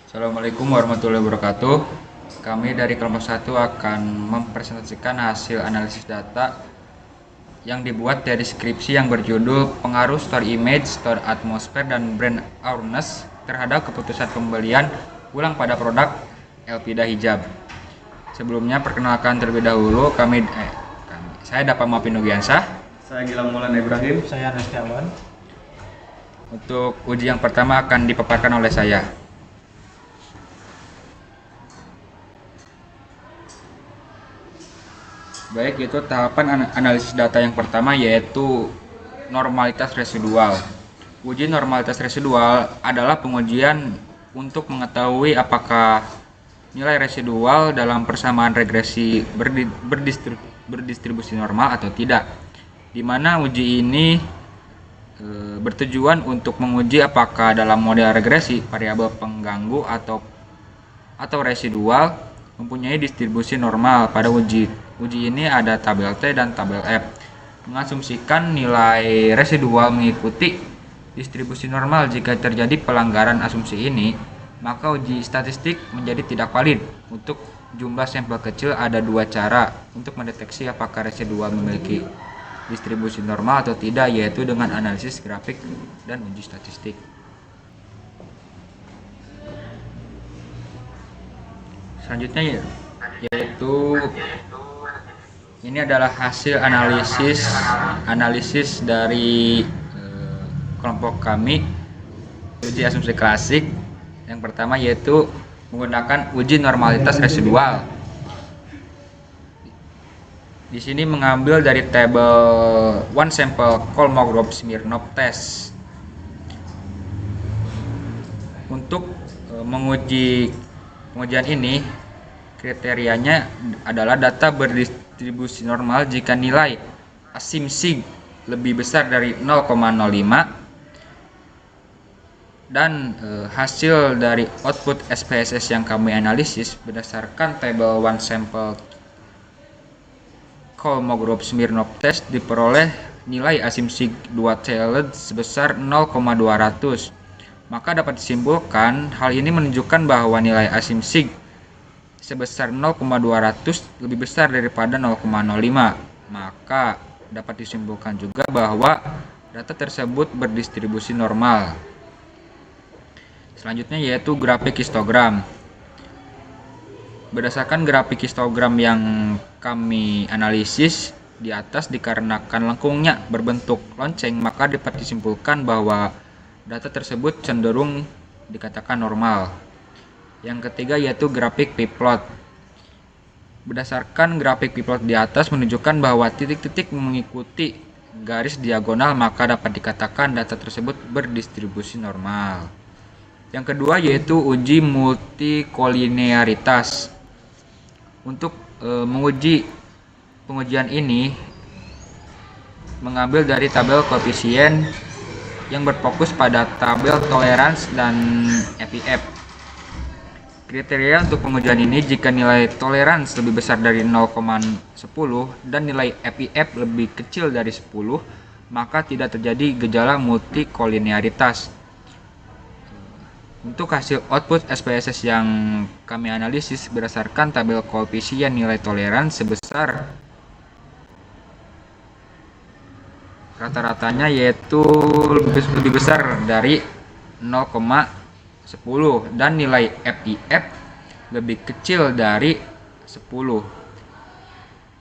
Assalamualaikum warahmatullahi wabarakatuh. Kami dari kelompok 1 akan mempresentasikan hasil analisis data yang dibuat dari skripsi yang berjudul Pengaruh Story Image, Story Atmosphere, dan Brand Awareness terhadap keputusan pembelian ulang pada produk Elpida Hijab. Sebelumnya perkenalkan terlebih dahulu saya Dapa Mapin Nugiansah. Saya Gilang Maulana Ibrahim. Saya Restiawan. Untuk uji yang pertama akan dipaparkan oleh saya. Baik, itu tahapan analisis data yang pertama yaitu normalitas residual. Uji normalitas residual adalah pengujian untuk mengetahui apakah nilai residual dalam persamaan regresi berdistribusi normal atau tidak. Di mana uji ini bertujuan untuk menguji apakah dalam model regresi variabel pengganggu atau residual mempunyai distribusi normal. Pada uji ini ada tabel T dan tabel F. Mengasumsikan nilai residual mengikuti distribusi normal. Jika terjadi pelanggaran asumsi ini, maka uji statistik menjadi tidak valid. Untuk jumlah sampel kecil ada dua cara untuk mendeteksi apakah residual memiliki distribusi normal atau tidak, yaitu dengan analisis grafik dan uji statistik. Selanjutnya yaitu ini adalah hasil analisis dari kelompok kami uji asumsi klasik. Yang pertama yaitu menggunakan uji normalitas residual. Di sini mengambil dari tabel one sample Kolmogorov-Smirnov test. Untuk menguji pengujian ini, kriterianya adalah data berdistribusi normal jika nilai asim-sig lebih besar dari 0,05 dan hasil dari output SPSS yang kami analisis berdasarkan tabel one sample Kolmogorov-Smirnov test diperoleh nilai asim-sig 2 tailed sebesar 0,200. Maka dapat disimpulkan hal ini menunjukkan bahwa nilai asim-sig sebesar 0,200 lebih besar daripada 0,05. Maka dapat disimpulkan juga bahwa data tersebut berdistribusi normal. Selanjutnya yaitu grafik histogram. Berdasarkan grafik histogram yang kami analisis di atas, dikarenakan lengkungnya berbentuk lonceng, maka dapat disimpulkan bahwa data tersebut cenderung dikatakan normal. Yang ketiga yaitu grafik p-plot. Berdasarkan grafik p-plot di atas menunjukkan bahwa titik-titik mengikuti garis diagonal, maka dapat dikatakan data tersebut berdistribusi normal. Yang kedua yaitu uji multikolinearitas. Untuk menguji pengujian ini mengambil dari tabel koefisien yang berfokus pada tabel tolerans dan FIF. Kriteria untuk pengujian ini, jika nilai tolerans lebih besar dari 0,10 dan nilai FIF lebih kecil dari 10, maka tidak terjadi gejala multikolinearitas. Untuk hasil output SPSS yang kami analisis berdasarkan tabel koefisien nilai toleransi sebesar rata-ratanya yaitu lebih besar dari 0,10 dan nilai FIF lebih kecil dari 10.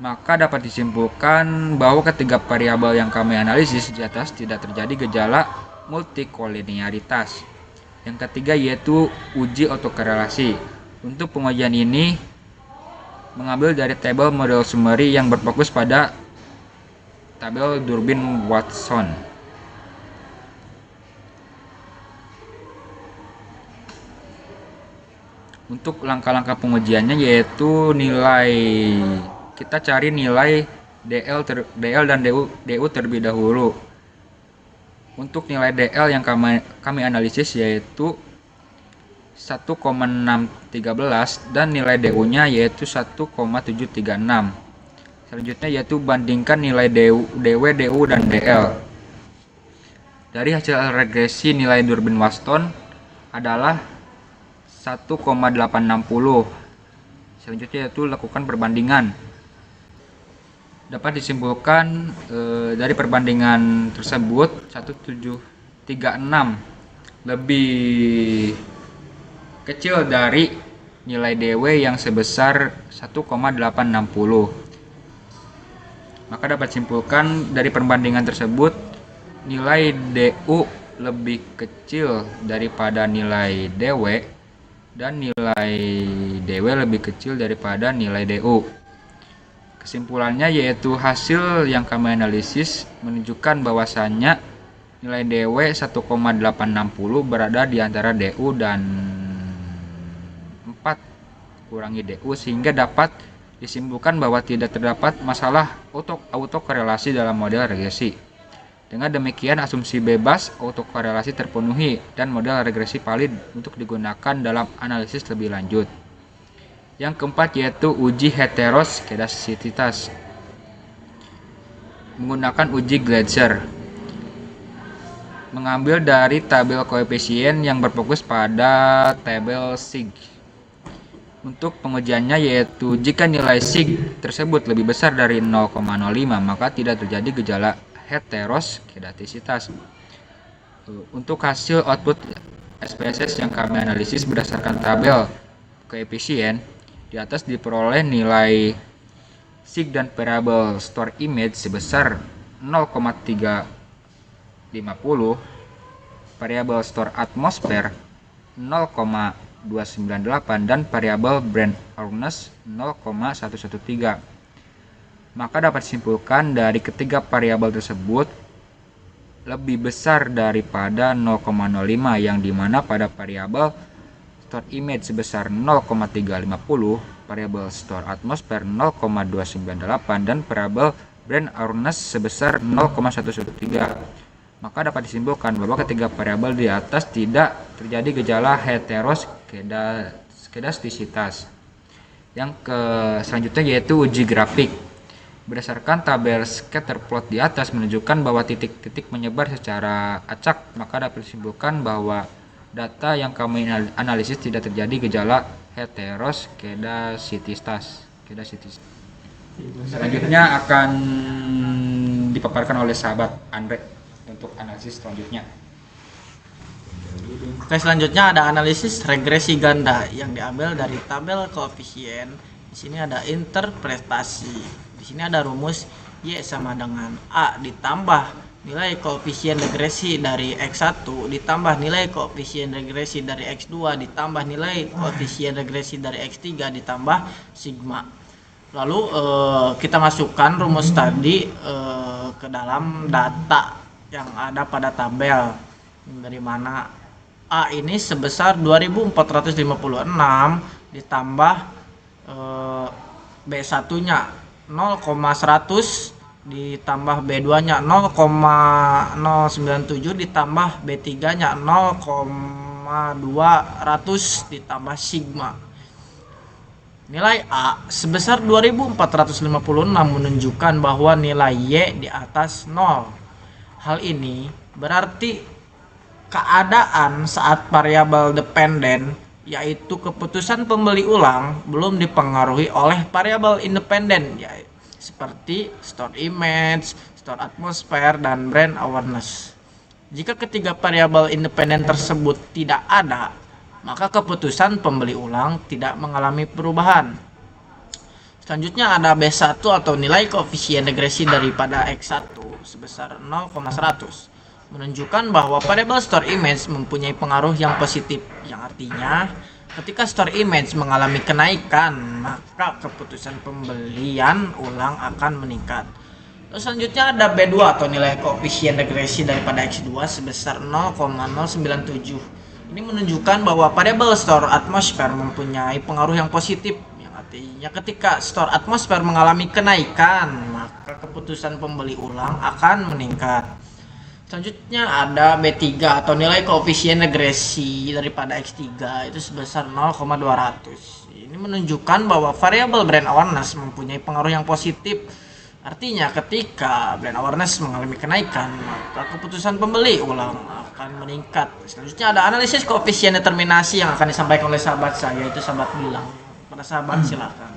Maka dapat disimpulkan bahwa ketiga variabel yang kami analisis di atas tidak terjadi gejala multikolinearitas. Yang ketiga yaitu uji autokorelasi. Untuk pengujian ini mengambil dari tabel model summary yang berfokus pada tabel Durbin-Watson. Untuk langkah-langkah pengujiannya yaitu kita cari nilai DL dan DU terlebih dahulu. Untuk nilai DL yang kami analisis yaitu 1,613 dan nilai DU-nya yaitu 1,736. Selanjutnya yaitu bandingkan nilai DW, DU, dan DL. Dari hasil regresi nilai Durbin-Watson adalah 1,860. Selanjutnya yaitu lakukan perbandingan. Dapat disimpulkan dari perbandingan tersebut 1736 lebih kecil dari nilai DW yang sebesar 1,860. Maka dapat disimpulkan dari perbandingan tersebut nilai DU lebih kecil daripada nilai DW dan nilai DW lebih kecil daripada nilai DU. Kesimpulannya yaitu hasil yang kami analisis menunjukkan bahwasannya nilai DW 1,860 berada di antara DU dan 4 kurangi DU, sehingga dapat disimpulkan bahwa tidak terdapat masalah autokorelasi dalam model regresi. Dengan demikian asumsi bebas autokorelasi terpenuhi dan model regresi valid untuk digunakan dalam analisis lebih lanjut. Yang keempat yaitu uji heteroskedastisitas menggunakan uji Gleiser. Mengambil dari tabel koefisien yang berfokus pada tabel sig. Untuk pengujiannya yaitu jika nilai sig tersebut lebih besar dari 0,05 maka tidak terjadi gejala heteroskedastisitas. Untuk hasil output SPSS yang kami analisis berdasarkan tabel koefisien, di atas diperoleh nilai sig dan variabel store image sebesar 0,350, variabel store atmosfer 0,298 dan variabel brand awareness 0,113. Maka dapat disimpulkan dari ketiga variabel tersebut lebih besar daripada 0,05 yang dimana pada variabel store image sebesar 0,350, variabel store atmosfer 0,298 dan variabel brand awareness sebesar 0,113. Maka dapat disimpulkan bahwa ketiga variabel di atas tidak terjadi gejala heteroskedastisitas. Yang selanjutnya yaitu uji grafik. Berdasarkan tabel scatter plot di atas menunjukkan bahwa titik-titik menyebar secara acak, maka dapat disimpulkan bahwa data yang kami analisis tidak terjadi gejala heteroskedastisitas. Selanjutnya akan dipaparkan oleh sahabat Andre untuk analisis selanjutnya. Oke, selanjutnya ada analisis regresi ganda yang diambil dari tabel koefisien. Di sini ada interpretasi. Di sini ada rumus Y sama dengan A ditambah nilai koefisien regresi dari X1 ditambah nilai koefisien regresi dari X2 ditambah nilai koefisien regresi dari X3 ditambah sigma. Lalu kita masukkan rumus tadi ke dalam data yang ada pada tabel, dari mana A ini sebesar 2456 ditambah B1 nya 0,100 ditambah B2 nya 0,097 ditambah B3 nya 0,200 ditambah sigma. Nilai A sebesar 2456 menunjukkan bahwa nilai Y di atas 0. Hal ini berarti keadaan saat variabel dependen, yaitu keputusan pembeli ulang, belum dipengaruhi oleh variabel independen, yaitu seperti store image, store atmosphere, dan brand awareness. Jika ketiga variabel independen tersebut tidak ada, maka keputusan pembeli ulang tidak mengalami perubahan. Selanjutnya ada B1 atau nilai koefisien regresi daripada X1 sebesar 0,100. Menunjukkan bahwa variabel store image mempunyai pengaruh yang positif, yang artinya ketika store image mengalami kenaikan, maka keputusan pembelian ulang akan meningkat. Terus selanjutnya ada B2 atau nilai koefisien regresi daripada X2 sebesar 0,097. Ini menunjukkan bahwa variabel store atmosfer mempunyai pengaruh yang positif, yang artinya ketika store atmosfer mengalami kenaikan, maka keputusan pembeli ulang akan meningkat. Selanjutnya ada B3 atau nilai koefisien regresi daripada X3 itu sebesar 0,200. Ini menunjukkan bahwa variabel brand awareness mempunyai pengaruh yang positif. Artinya ketika brand awareness mengalami kenaikan, maka keputusan pembeli ulang akan meningkat. Selanjutnya ada analisis koefisien determinasi yang akan disampaikan oleh sahabat saya, yaitu sahabat bilang. Pada sahabat silakan.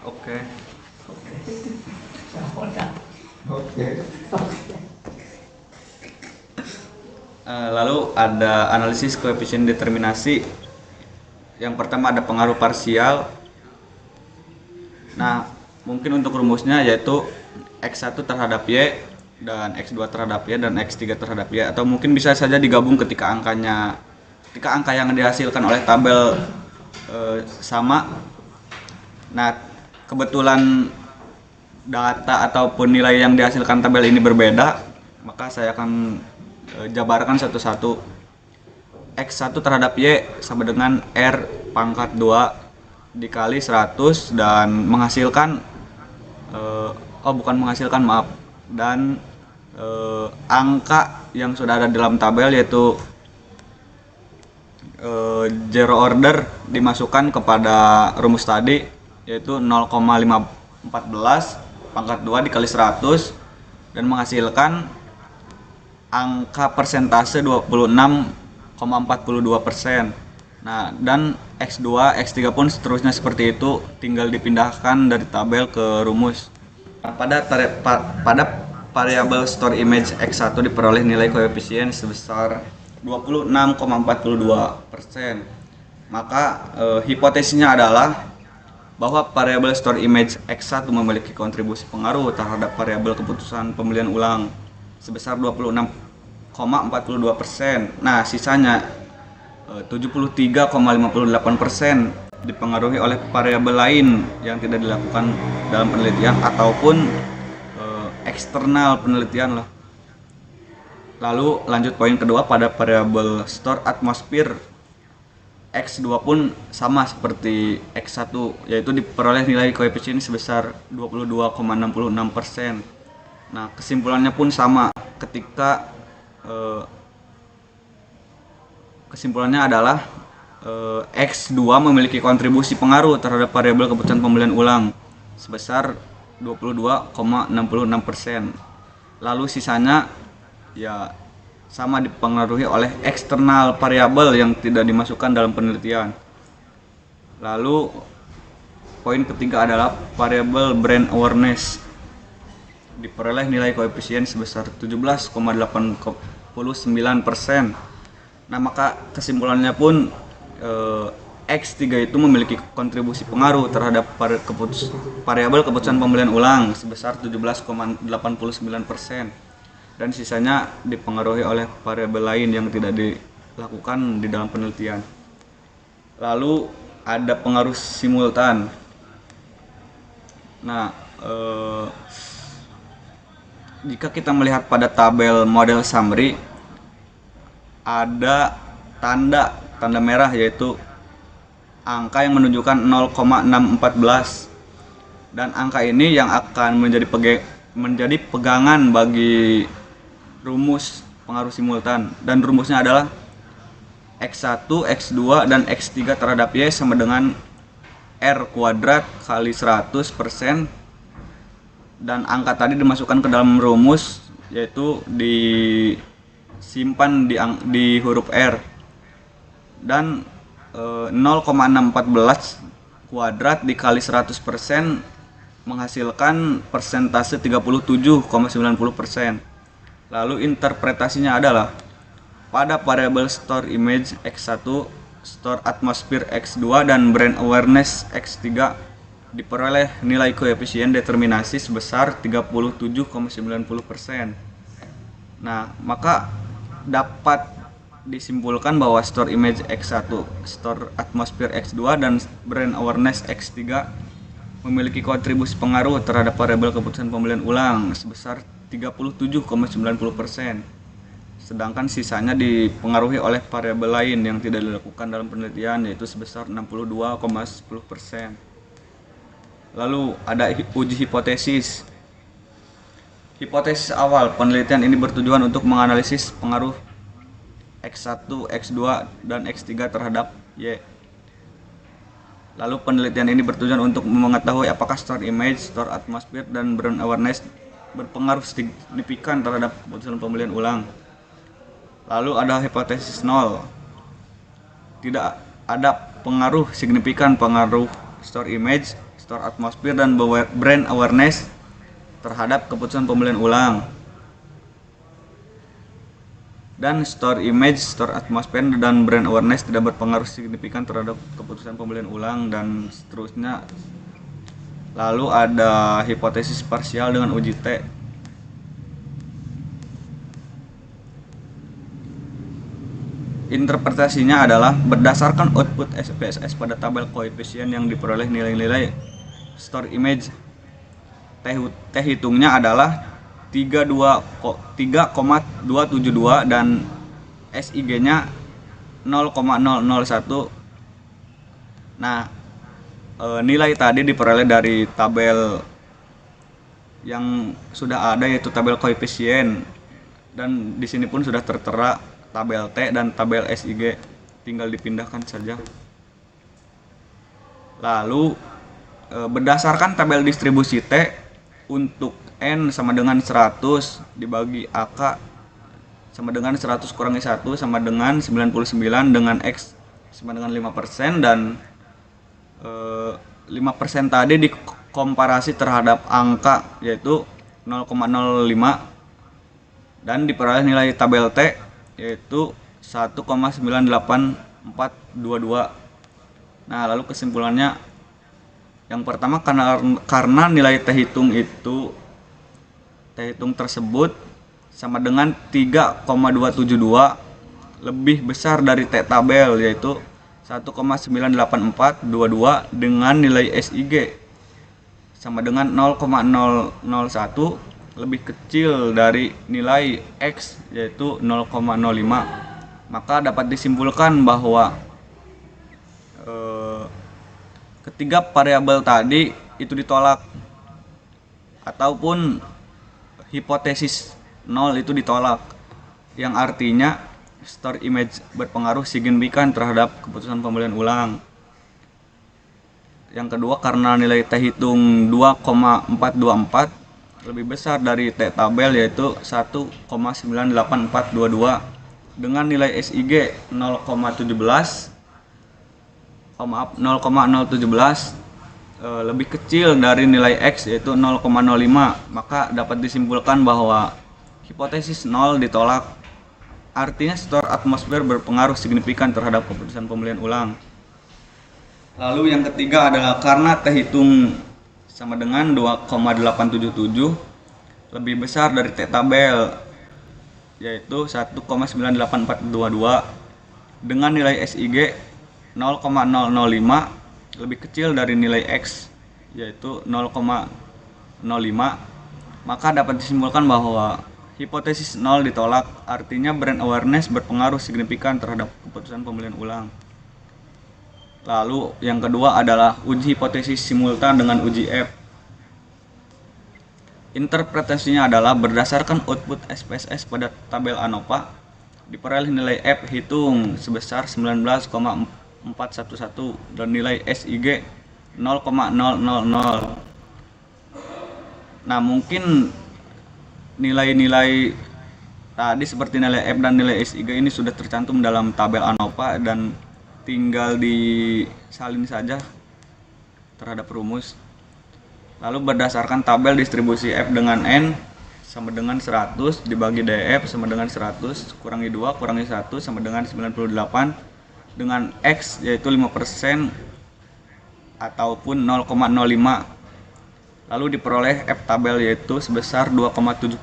Oke. Lalu ada analisis koefisien determinasi. Yang pertama ada pengaruh parsial. Nah, mungkin untuk rumusnya yaitu X1 terhadap Y dan X2 terhadap Y dan X3 terhadap Y, atau mungkin bisa saja digabung ketika angka yang dihasilkan oleh tabel sama. Nah, kebetulan data ataupun nilai yang dihasilkan tabel ini berbeda, maka saya akan jabarkan satu-satu. X1 terhadap Y sama dengan R pangkat 2 dikali 100 dan menghasilkan dan angka yang sudah ada dalam tabel yaitu zero order dimasukkan kepada rumus tadi, yaitu 0,514 pangkat 2 dikali 100 dan menghasilkan angka persentase 26,42%. Nah, dan X2, X3 pun seterusnya seperti itu, tinggal dipindahkan dari tabel ke rumus. Nah, pada variabel store image X1 diperoleh nilai koefisien sebesar 26,42%. Maka hipotesisnya adalah bahwa variabel store image X1 memiliki kontribusi pengaruh terhadap variabel keputusan pemilihan ulang sebesar 26,42%. Nah, sisanya 73,58% dipengaruhi oleh variabel lain yang tidak dilakukan dalam penelitian ataupun eksternal penelitian lah. Lalu lanjut poin kedua, pada variabel store atmosfer X2 pun sama seperti X1, yaitu diperoleh nilai koefisien sebesar 22,66%. Nah, kesimpulannya pun sama ketika kesimpulannya adalah X2 memiliki kontribusi pengaruh terhadap variabel keputusan pemilihan ulang sebesar 22,66%. Lalu sisanya ya sama dipengaruhi oleh eksternal variabel yang tidak dimasukkan dalam penelitian. Lalu poin ketiga adalah variabel brand awareness. Diperoleh nilai koefisien sebesar 17,89%. Nah, maka kesimpulannya pun X3 itu memiliki kontribusi pengaruh terhadap variabel keputusan pemilihan ulang sebesar 17,89%. Dan sisanya dipengaruhi oleh variabel lain yang tidak dilakukan di dalam penelitian. Lalu ada pengaruh simultan. Nah, jika kita melihat pada tabel model summary, ada tanda merah yaitu angka yang menunjukkan 0,614, dan angka ini yang akan menjadi pegangan bagi rumus pengaruh simultan, dan rumusnya adalah X1, X2 dan X3 terhadap Y sama dengan R kuadrat kali 100%, dan angka tadi dimasukkan ke dalam rumus yaitu disimpan di huruf R, dan 0,614 kuadrat dikali 100% menghasilkan persentase 37,90%. Lalu interpretasinya adalah pada variabel store image X1, store atmosphere X2 dan brand awareness X3 diperoleh nilai koefisien determinasi sebesar 37,90%. Nah, maka dapat disimpulkan bahwa store image X1, store atmosphere X2 dan brand awareness X3 memiliki kontribusi pengaruh terhadap variabel keputusan pemilihan ulang sebesar 37,90%. Sedangkan sisanya dipengaruhi oleh variabel lain yang tidak dilakukan dalam penelitian, yaitu sebesar 62,10%. Lalu ada uji hipotesis. Hipotesis awal penelitian ini bertujuan untuk menganalisis pengaruh X1, X2, dan X3 terhadap Y. Lalu penelitian ini bertujuan untuk mengetahui apakah store image, store atmosphere, dan brand awareness berpengaruh signifikan terhadap keputusan pemilihan ulang. Lalu ada hipotesis nol. Tidak ada pengaruh signifikan pengaruh store image, store atmosphere, dan brand awareness terhadap keputusan pembelian ulang. Dan store image, store atmosphere, dan brand awareness tidak berpengaruh signifikan terhadap keputusan pembelian ulang, dan seterusnya. Lalu ada hipotesis parsial dengan uji T. Interpretasinya adalah berdasarkan output SPSS pada tabel koefisien yang diperoleh nilai-nilai store image. T hitungnya adalah 3,272 dan SIG-nya 0,001. Nah, nilai tadi diperoleh dari tabel yang sudah ada, yaitu tabel koefisien, dan di sini pun sudah tertera tabel T dan tabel SIG, tinggal dipindahkan saja. Lalu berdasarkan tabel distribusi T, untuk N sama dengan 100 dibagi AK sama dengan 100 kurangi 1 sama dengan 99, dengan X sama dengan 5%, dan 5% tadi dikomparasi terhadap angka yaitu 0,05 dan diperoleh nilai tabel T yaitu 1,98422. Nah, lalu kesimpulannya, yang pertama, karena nilai T hitung tersebut sama dengan 3,272 lebih besar dari T tabel yaitu 1,98422 dengan nilai SIG sama dengan 0,001 lebih kecil dari nilai X yaitu 0,05, maka dapat disimpulkan bahwa ketiga variabel tadi itu ditolak, ataupun hipotesis nol itu ditolak, yang artinya store image berpengaruh signifikan terhadap keputusan pembelian ulang. Yang kedua, karena nilai T hitung 2,424 lebih besar dari T tabel yaitu 1,98422 dengan nilai SIG 0,017 lebih kecil dari nilai X yaitu 0,05, maka dapat disimpulkan bahwa hipotesis nol ditolak. Artinya store atmosfer berpengaruh signifikan terhadap keputusan pembelian ulang. Lalu yang ketiga adalah karena T hitung sama dengan 2,877 lebih besar dari T tabel yaitu 1,98422 dengan nilai SIG 0,005 lebih kecil dari nilai X yaitu 0,05, maka dapat disimpulkan bahwa hipotesis nol ditolak. Artinya brand awareness berpengaruh signifikan terhadap keputusan pembelian ulang. Lalu yang kedua adalah uji hipotesis simultan dengan uji F. Interpretasinya adalah berdasarkan output SPSS pada tabel ANOVA diperoleh nilai F hitung sebesar 19,411 dan nilai SIG 0,000. Nah, mungkin nilai-nilai tadi seperti nilai F dan nilai SIG ini sudah tercantum dalam tabel ANOVA dan tinggal disalin saja terhadap rumus. Lalu berdasarkan tabel distribusi F dengan N sama dengan 100 dibagi DF sama dengan 100 kurangi 2 kurangi 1 sama dengan 98 dengan X yaitu 5% ataupun 0,05. Lalu diperoleh F tabel yaitu sebesar 2,70.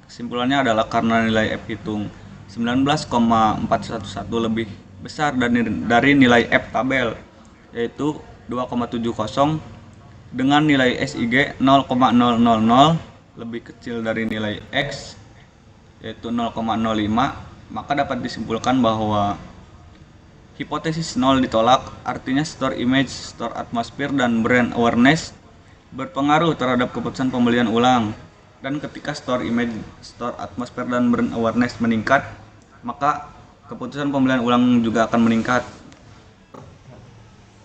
Kesimpulannya adalah karena nilai F hitung 19,411 lebih besar dari nilai F tabel yaitu 2,70 dengan nilai SIG 0,000 lebih kecil dari nilai X yaitu 0,05, maka dapat disimpulkan bahwa hipotesis nol ditolak. Artinya store image, store atmosphere, dan brand awareness berpengaruh terhadap keputusan pembelian ulang. Dan ketika store image, store atmosphere, dan brand awareness meningkat, maka keputusan pembelian ulang juga akan meningkat.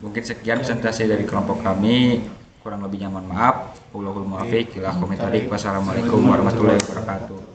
Mungkin sekian presentasi dari kelompok kami. Kurang lebihnya mohon maaf. Wallahul muwaffiq ila aqwamit thoriq. Wassalamualaikum warahmatullahi wabarakatuh.